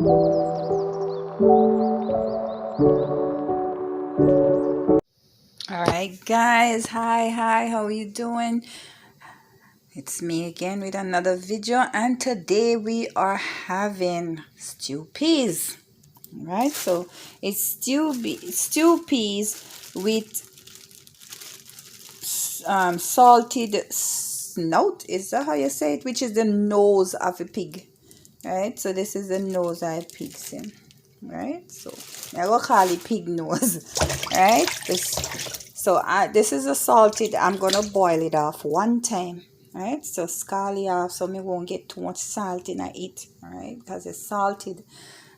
All right, guys. Hi, how are you doing? It's me again with another video, and today we are having stew peas. All right, so it's stew peas with salted snout. Is that how you say it? Which is the nose of a pig. Right, so this is the nose I pigs in. Right, so I go call it pig nose. Right, this is a salted. I'm gonna boil it off one time. Right, so scald it off so me won't get too much salt in it. All right, because it's salted,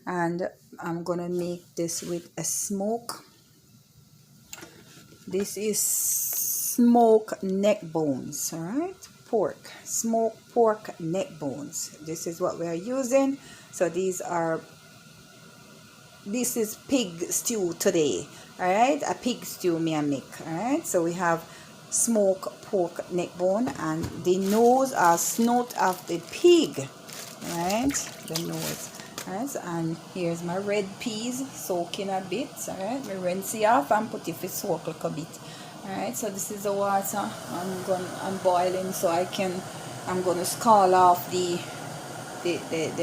and I'm gonna make this with a smoke. This is smoke neck bones. All right, pork, smoked pork neck bones. This is what we are using. So this is pig stew today. All right, a pig stew me I make. All right, so we have smoked pork neck bone and the nose or snout of the pig. All right, the nose. All right, and here's my red peas soaking a bit. All right, we rinse it off and put it for soak like a bit. All right, so this is the water I'm boiling, so I'm gonna scald off the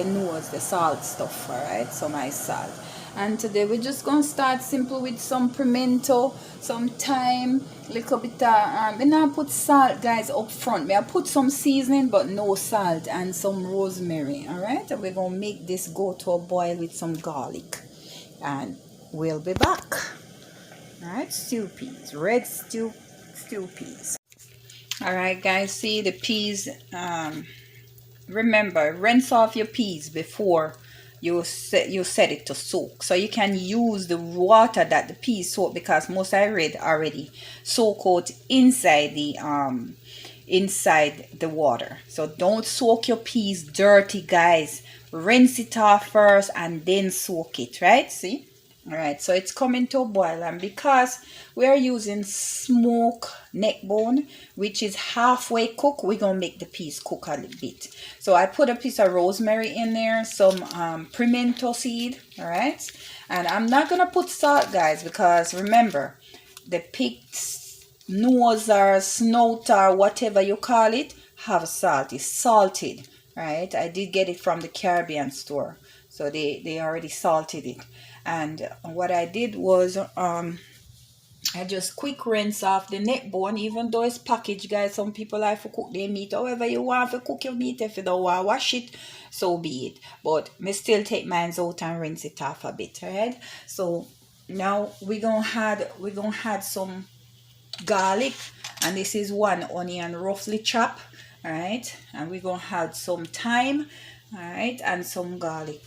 nose, the salt stuff. All right, so my salt. And today we're just gonna start simple with some pimento, some thyme, little bit of me not put salt, guys, up front. Me I put some seasoning but no salt, and some rosemary. All right, and we're gonna make this go to a boil with some garlic, and we'll be back. All right, stew peas, red stew peas. All right, guys, see the peas. Remember, rinse off your peas before you set it to soak, so you can use the water that the peas soak, because most I read already soak out inside the water. So don't soak your peas dirty, guys. Rinse it off first and then soak it. Right, see? All right, so it's coming to a boil, and because we are using smoke neck bone, which is halfway cooked, we're gonna make the peas cook a little bit. So I put a piece of rosemary in there, some pimento seed. All right, and I'm not gonna put salt, guys, because remember, the pig's nose or snout or whatever you call it have salt. It's salted. Right, I did get it from the Caribbean store, so they already salted it. And what I did was I just quick rinse off the neck bone, even though it's packaged, guys. Some people like to cook their meat however you want to cook your meat. If you don't want to wash it, so be it. But me still take mine out and rinse it off a bit. Right, so now we're gonna add some garlic, and this is one onion roughly chopped. All right, and we're gonna add some thyme. All right, and some garlic,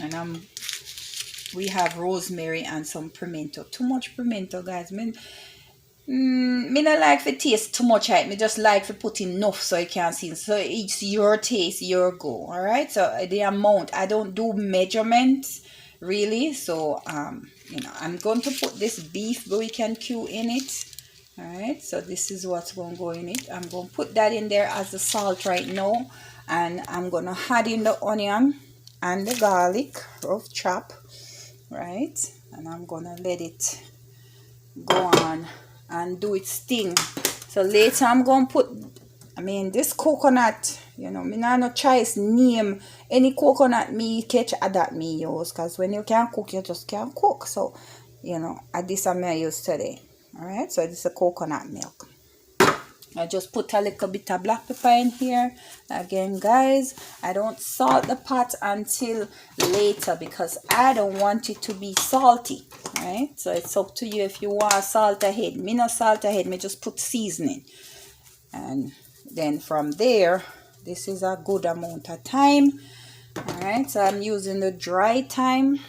and we have rosemary and some pimento. Too much pimento, guys. Me not like for taste too much. Right? Me just like for put enough so you can see. So it's your taste, your go. All right. So the amount, I don't do measurements really. So I'm going to put this beef Jamaican Q in it. All right. So this is what's going to go in it. I'm going to put that in there as the salt right now, and I'm going to add in the onion and the garlic, rough chop. Right, and I'm gonna let it go on and do its thing. So later I'm gonna put, this coconut, me not no choice name any coconut me catch that me use, because when you can't cook, you just can't cook. So at this I use today. All right, so this is a coconut milk. I just put a little bit of black pepper in here. Again, guys, I don't salt the pot until later because I don't want it to be salty. Right? So it's up to you if you want salt ahead. Me no salt ahead, me just put seasoning. And then from there, this is a good amount of thyme. Alright, so I'm using the dry thyme.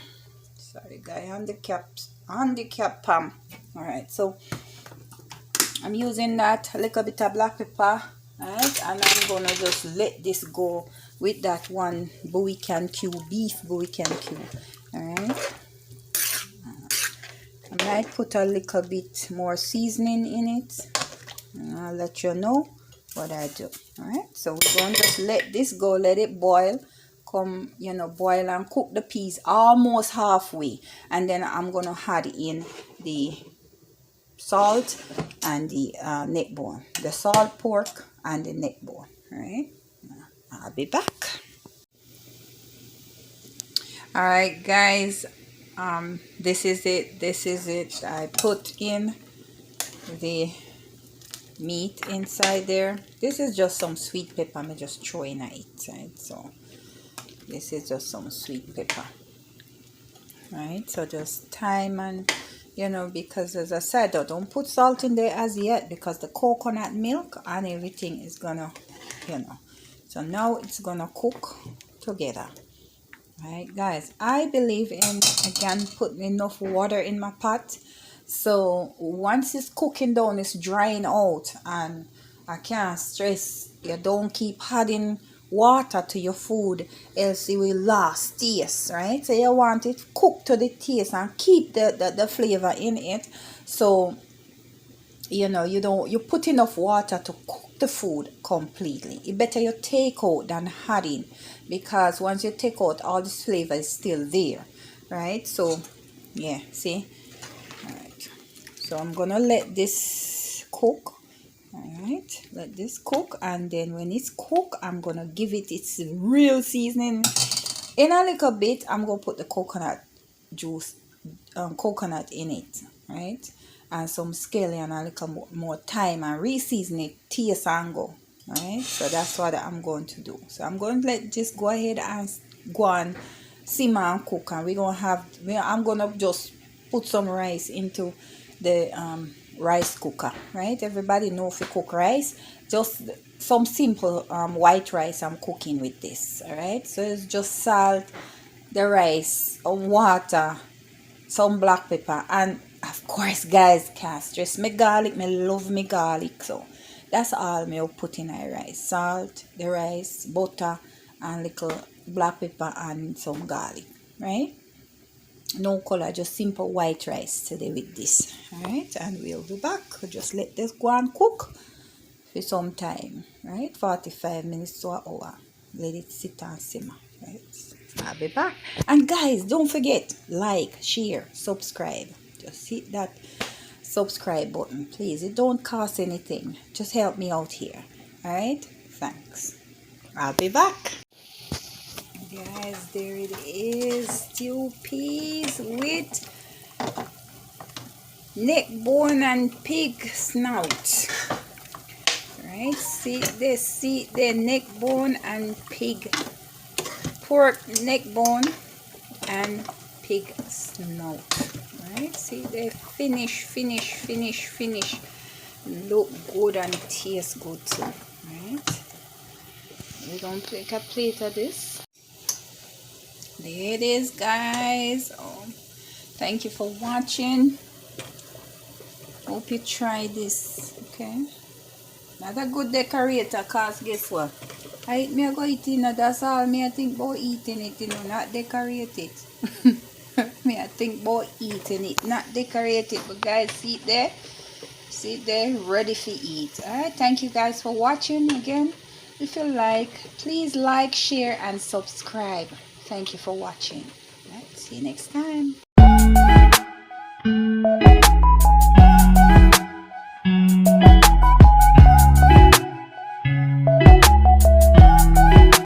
Sorry, guys, on the cap palm. Alright, so I'm using that, a little bit of black pepper, right? And I'm gonna just let this go with that one Jamaican beef Jamaican cube. Alright. I might put a little bit more seasoning in it, and I'll let you know what I do. Alright, so we're going to just let this go, let it boil, come, boil and cook the peas almost halfway. And then I'm going to add in the salt and the neck bone. The salt pork and the neck bone. Alright. I'll be back. Alright guys. This is it. I put in the meat inside there. This is just some sweet pepper. I'm just throwing it, right? So this is just some sweet pepper, right? So just thyme and because as I said, don't put salt in there as yet, because the coconut milk and everything is gonna so now it's gonna cook together. Right guys, I believe in, again, putting enough water in my pot. So once it's cooking down, it's drying out, and I can't stress you, don't keep adding water to your food, else it will lose taste, right? So you want it cooked to the taste and keep the flavor in it. So you put enough water to cook the food completely. It better you take out than adding, because once you take out, all this flavor is still there, right? So yeah, see. All right, so I'm gonna let this cook. All right, let this cook, and then when it's cooked, I'm gonna give it its real seasoning. In a little bit, I'm gonna put the coconut juice, coconut in it, right? And some scallion and a little more thyme, and re-season it, taste and go. Right, so that's what I'm going to do. So I'm going to let just go ahead and go and simmer and cook, and I'm gonna just put some rice into the rice cooker, right? Everybody know if you cook rice, just some simple white rice I'm cooking with this. All right, so it's just salt, the rice, water, some black pepper, and of course guys, can't stress me garlic. Me love me garlic, so that's all me put in my rice. Salt, the rice, butter, and little black pepper and some garlic, right? No color, just simple white rice today with this. Alright, and we'll be back. Just let this go and cook for some time, right? 45 minutes to an hour. Let it sit and simmer, right? I'll be back. And guys, don't forget, like, share, subscribe. Just hit that subscribe button, please. It don't cost anything. Just help me out here. Alright, thanks. I'll be back. Guys, there it is. Stew peas with neck bone and pig snout. Right, see the neck bone and pig, pork neck bone and pig snout. Right, see the finish look good and it tastes good too. Right, we're gonna take a plate of this. There it is, guys. Thank you for watching. Hope you try this. Okay, not a good decorator, cause guess what, I go eat it. That's all me I think about eating it, not decorate it. Me I think about eating it, not decorate it. But guys, see it there, ready for eat. Alright, thank you guys for watching. Again, if you like, please like, share and subscribe. Thank you for watching. All right, see you next time.